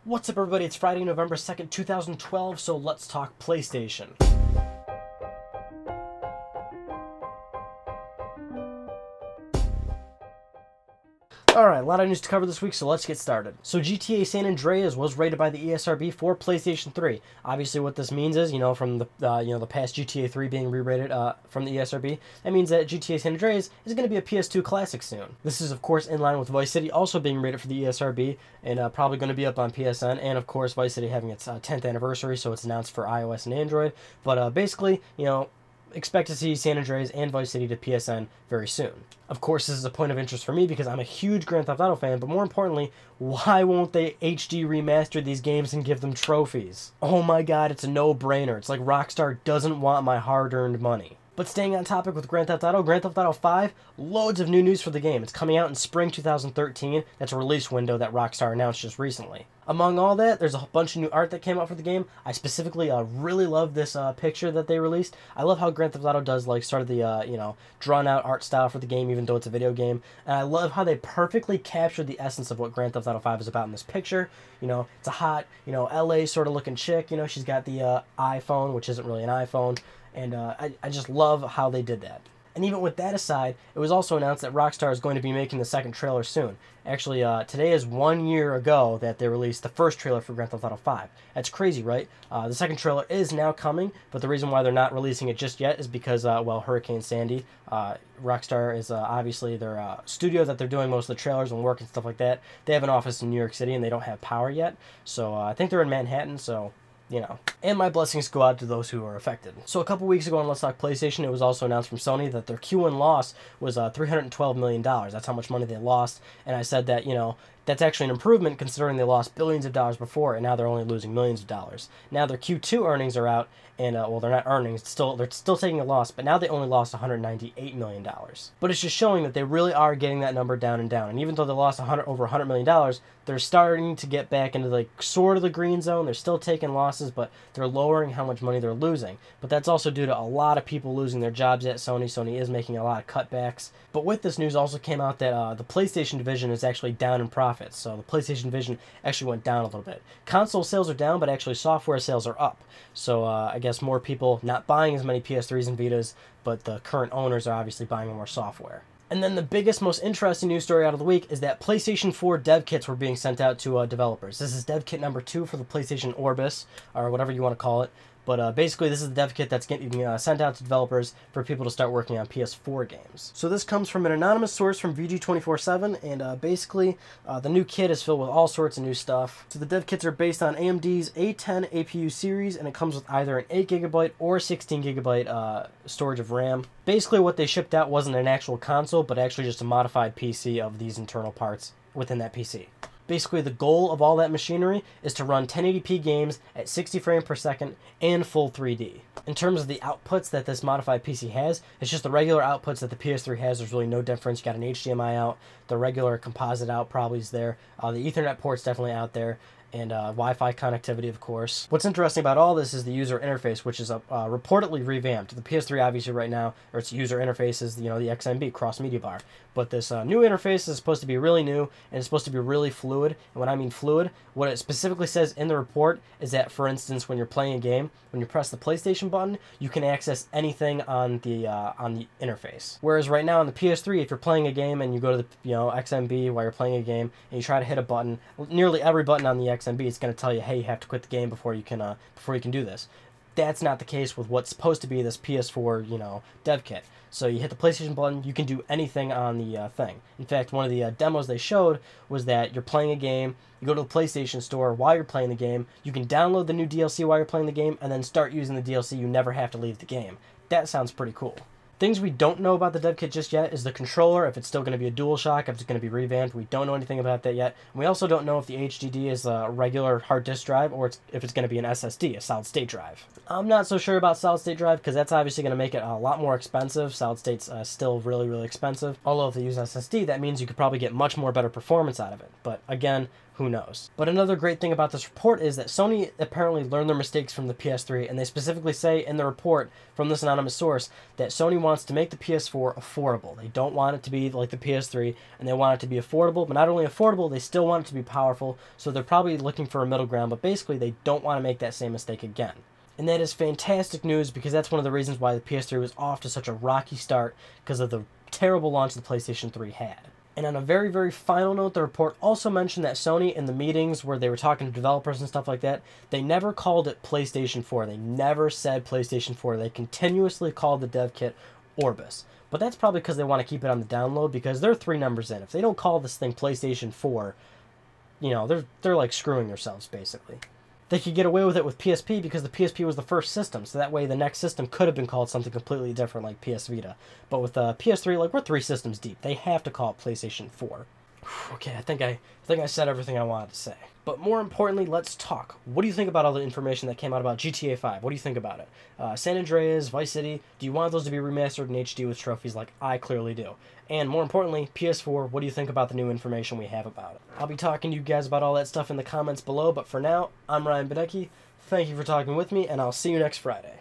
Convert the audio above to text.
What's up, everybody? It's Friday, November 2nd, 2012, so let's talk PlayStation. Alright, a lot of news to cover this week, so let's get started. So GTA San Andreas was rated by the ESRB for PlayStation 3. Obviously what this means is, from the past GTA 3 being re-rated from the ESRB, that means that GTA San Andreas is going to be a PS2 classic soon. This is, of course, in line with Vice City also being rated for the ESRB, and probably going to be up on PSN, and of course Vice City having its 10th anniversary, so it's announced for iOS and Android. But basically, expect to see San Andreas and Vice City to PSN very soon. Of course, this is a point of interest for me because I'm a huge Grand Theft Auto fan, but more importantly, why won't they HD remaster these games and give them trophies? Oh my god, it's a no-brainer. It's like Rockstar doesn't want my hard-earned money. But staying on topic with Grand Theft Auto 5, loads of new news for the game. It's coming out in spring 2013. That's a release window that Rockstar announced just recently. Among all that, there's a bunch of new art that came out for the game. I specifically really love this picture that they released. I love how Grand Theft Auto does sort of the drawn-out art style for the game, even though it's a video game. And I love how they perfectly captured the essence of what Grand Theft Auto 5 is about in this picture. It's a hot, LA sort of looking chick. She's got the iPhone, which isn't really an iPhone. And I just love how they did that. And even with that aside, it was also announced that Rockstar is going to be making the second trailer soon. Actually, today is 1 year ago that they released the first trailer for Grand Theft Auto 5. That's crazy, right? The second trailer is now coming, but the reason why they're not releasing it just yet is because, Hurricane Sandy. Rockstar is obviously their studio that they're doing most of the trailers and work and stuff like that. They have an office in New York City, and they don't have power yet. So I think they're in Manhattan, so... and my blessings go out to those who are affected. So a couple weeks ago on Let's Talk PlayStation, it was also announced from Sony that their Q1 loss was $312 million. That's how much money they lost. And I said that, that's actually an improvement considering they lost billions of dollars before, and now they're only losing millions of dollars. Now their Q2 earnings are out, and, they're not earnings. They're still taking a loss, but now they only lost $198 million. But it's just showing that they really are getting that number down and down. And even though they lost over $100 million, they're starting to get back into, sort of the green zone. They're still taking losses, but they're lowering how much money they're losing. But that's also due to a lot of people losing their jobs at Sony. Sony is making a lot of cutbacks. But with this news also came out that the PlayStation division is actually down in profits. So the PlayStation division actually went down a little bit. Console sales are down, but actually software sales are up. So I guess more people not buying as many PS3s and Vitas, but the current owners are obviously buying more software. And then the biggest, most interesting news story out of the week is that PlayStation 4 dev kits were being sent out to developers. This is dev kit number 2 for the PlayStation Orbis, or whatever you want to call it. But basically, this is the dev kit that's getting sent out to developers for people to start working on PS4 games. So this comes from an anonymous source from VG247, and basically, the new kit is filled with all sorts of new stuff. So the dev kits are based on AMD's A10 APU series, and it comes with either an 8GB or 16GB storage of RAM. Basically, what they shipped out wasn't an actual console, but actually just a modified PC of these internal parts within that PC. Basically, the goal of all that machinery is to run 1080p games at 60 frames per second and full 3D. In terms of the outputs that this modified PC has, it's just the regular outputs that the PS3 has. There's really no difference. You got an HDMI out, the regular composite out probably is there, the Ethernet port's definitely out there, and Wi-Fi connectivity, of course. What's interesting about all this is the user interface, which is reportedly revamped. The PS3, obviously, right now, or its user interface is, the XMB, cross media bar. But this new interface is supposed to be really new, and it's supposed to be really fluid. And when I mean fluid, what it specifically says in the report is that, for instance, when you're playing a game, when you press the PlayStation button, you can access anything on the interface. Whereas right now on the PS3, if you're playing a game and you go to the XMB while you're playing a game and you try to hit a button, nearly every button on the XMB is going to tell you, hey, you have to quit the game before you can do this. That's not the case with what's supposed to be this PS4, dev kit. So you hit the PlayStation button, you can do anything on the thing. In fact, one of the demos they showed was that you're playing a game, you go to the PlayStation Store while you're playing the game, you can download the new DLC while you're playing the game, and then start using the DLC. You never have to leave the game. That sounds pretty cool. Things we don't know about the dev kit just yet is the controller, if it's still going to be a DualShock, if it's going to be revamped. We don't know anything about that yet. And we also don't know if the HDD is a regular hard disk drive or if it's going to be an SSD, a solid state drive. I'm not so sure about solid state drive because that's obviously going to make it a lot more expensive. Solid state's still really, really expensive. Although if they use SSD, that means you could probably get much more better performance out of it. But again, Who knows? But another great thing about this report is that Sony apparently learned their mistakes from the PS3, and they specifically say in the report from this anonymous source that Sony wants to make the PS4 affordable. They don't want it to be like the PS3, and they want it to be affordable, but not only affordable, they still want it to be powerful, so they're probably looking for a middle ground, but basically they don't want to make that same mistake again. And that is fantastic news, because that's one of the reasons why the PS3 was off to such a rocky start, because of the terrible launch the PlayStation 3 had. And on a very, very final note, the report also mentioned that Sony, in the meetings where they were talking to developers and stuff like that, they never called it PlayStation 4. They never said PlayStation 4. They continuously called the dev kit Orbis. But that's probably because they want to keep it on the download, because they're 3 numbers in. If they don't call this thing PlayStation 4, you know, they're like screwing themselves, basically. They could get away with it with PSP because the PSP was the first system, so that way the next system could have been called something completely different like PS Vita. But with PS3, like, we're 3 systems deep. They have to call it PlayStation 4. Okay, I think I said everything I wanted to say. But more importantly, let's talk. What do you think about all the information that came out about GTA 5? What do you think about it? San Andreas, Vice City, do you want those to be remastered in HD with trophies like I clearly do? And more importantly, PS4, what do you think about the new information we have about it? I'll be talking to you guys about all that stuff in the comments below, but for now, I'm Ryan Badecki. Thank you for talking with me, and I'll see you next Friday.